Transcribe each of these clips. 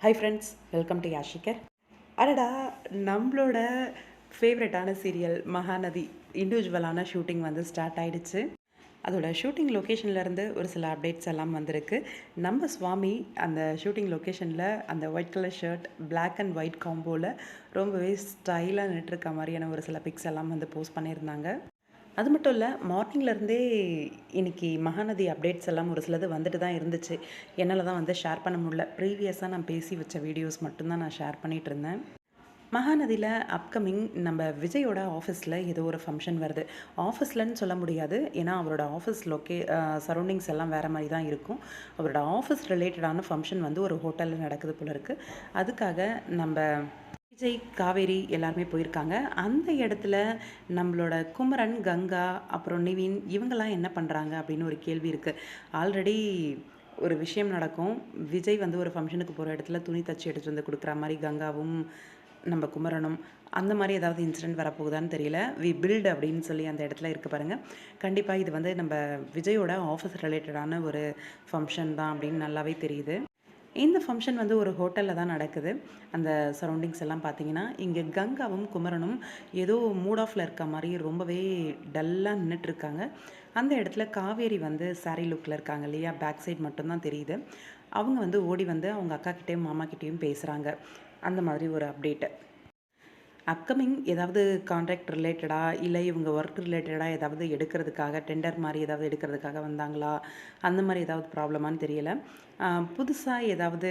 Hi friends, welcome to யாஷிகர். அடடா, நம்மளோட ஃபேவரட்டான சீரியல் மகாநதி இண்டிவிஜுவலான ஷூட்டிங் வந்து ஸ்டார்ட் ஆகிடுச்சு. அதோட ஷூட்டிங் லொக்கேஷன்லேருந்து ஒரு சில அப்டேட்ஸ் எல்லாம் வந்திருக்கு. நம்ம சுவாமி அந்த ஷூட்டிங் லொக்கேஷனில் அந்த white colour shirt, black and white காம்போவில் ரொம்பவே ஸ்டைலாக நின்றுருக்க மாதிரியான ஒரு சில பிக்ஸ் எல்லாம் வந்து போஸ்ட் பண்ணியிருந்தாங்க. அது மட்டும் இல்லை, மார்னிங்லேருந்தே இன்றைக்கி மகாநதி அப்டேட்ஸ் எல்லாம் ஒரு சிலது வந்துட்டு தான் இருந்துச்சு. என்னால் தான் வந்து ஷேர் பண்ண முடியல. ப்ரீவியஸாக நான் பேசி வச்ச வீடியோஸ் மட்டும்தான் நான் ஷேர் பண்ணிகிட்டு இருந்தேன். மகாநதியில் அப்கமிங் நம்ம விஜயோட ஆஃபீஸில் ஏதோ ஒரு ஃபங்க்ஷன் வருது. ஆஃபீஸ்லன்னு சொல்ல முடியாது, ஏன்னா அவரோட ஆஃபீஸ் சரௌண்டிங்ஸ் எல்லாம் வேறு மாதிரி தான் இருக்கும். அவரோட ஆஃபீஸ் ரிலேட்டடான ஃபங்க்ஷன் வந்து ஒரு ஹோட்டலில் நடக்குது போல இருக்குது. அதுக்காக நம்ம விஜய், காவேரி எல்லாருமே போயிருக்காங்க. அந்த இடத்துல நம்மளோட குமரன், கங்கா, அப்புறம் நிவின் இவங்கெல்லாம் என்ன பண்ணுறாங்க அப்படின்னு ஒரு கேள்வி இருக்குது. ஆல்ரெடி ஒரு விஷயம் நடக்கும். விஜய் வந்து ஒரு ஃபங்க்ஷனுக்கு போகிற இடத்துல துணி தச்சு எடுத்துகிட்டு வந்து கொடுக்குற மாதிரி கங்காவும் நம்ம குமரனும் அந்த மாதிரி ஏதாவது இன்சிடென்ட் வரப்போகுதான்னு தெரியல. வி பில்ட் அப்படின்னு சொல்லி அந்த இடத்துல இருக்குது பாருங்கள். கண்டிப்பாக இது வந்து நம்ம விஜயோட ஆஃபீஸ் ரிலேட்டடான ஒரு ஃபங்க்ஷன் தான் அப்படின்னு நல்லாவே தெரியுது. இந்த ஃபங்க்ஷன் வந்து ஒரு ஹோட்டலில் தான் நடக்குது. அந்த சரௌண்டிங்ஸ் எல்லாம் பார்த்தீங்கன்னா, இங்கே கங்காவும் குமரனும் ஏதோ மூட் ஆஃபில் இருக்க மாதிரி ரொம்பவே டல்லாக நின்றுட்டுருக்காங்க. அந்த இடத்துல காவேரி வந்து சாரீ லுக்கில் இருக்காங்க இல்லையா, பேக் சைட் மட்டும்தான் தெரியுது. அவங்க வந்து ஓடி வந்து அவங்க அக்காக்கிட்டேயும் மாமாக்கிட்டேயும் பேசுகிறாங்க. அந்த மாதிரி ஒரு அப்டேட்டு. அப்கமிங் ஏதாவது கான்ட்ராக்ட் ரிலேட்டடாக, இல்லை இவங்க ஒர்க் ரிலேட்டடாக ஏதாவது எடுக்கிறதுக்காக, டெண்டர் மாதிரி ஏதாவது எடுக்கிறதுக்காக வந்தாங்களா, அந்த மாதிரி ஏதாவது ப்ராப்ளமானு தெரியலை. புதுசாக ஏதாவது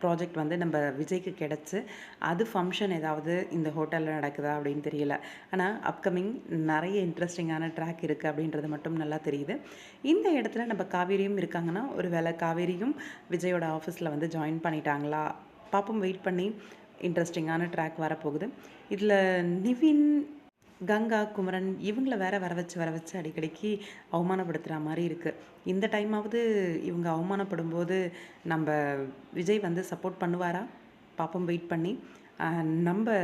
ப்ராஜெக்ட் வந்து நம்ம விஜய்க்கு கிடச்சி அது ஃபங்க்ஷன் ஏதாவது இந்த ஹோட்டலில் நடக்குதா அப்படின்னு தெரியல. ஆனால் அப்கமிங் நிறைய இன்ட்ரெஸ்டிங்கான ட்ராக் இருக்குது அப்படின்றது மட்டும் நல்லா தெரியுது. இந்த இடத்துல நம்ம காவேரியும் இருக்காங்கன்னா, ஒரு வேளை காவேரியும் விஜயோட ஆஃபீஸில் வந்து ஜாயின் பண்ணிட்டாங்களா பார்ப்போம். வெயிட் பண்ணி இன்ட்ரெஸ்டிங்கான ட்ராக் வரப்போகுது. இதில் நிவின், கங்கா, குமரன் இவங்கள வர வச்சு அடிக்கடிக்கு அவமானப்படுத்துகிற மாதிரி இருக்குது. இந்த டைமாவது இவங்க அவமானப்படும்போது நம்ம விஜய் வந்து சப்போர்ட் பண்ணுவாரா பார்ப்போம், வெயிட் பண்ணி. நம்ம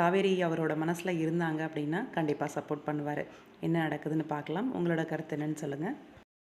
காவேரி அவரோட மனசில் இருந்தாங்க அப்படின்னா கண்டிப்பாக சப்போர்ட் பண்ணுவார். என்ன நடக்குதுன்னு பார்க்கலாம். உங்களோட கருத்து என்னன்னு சொல்லுங்கள்.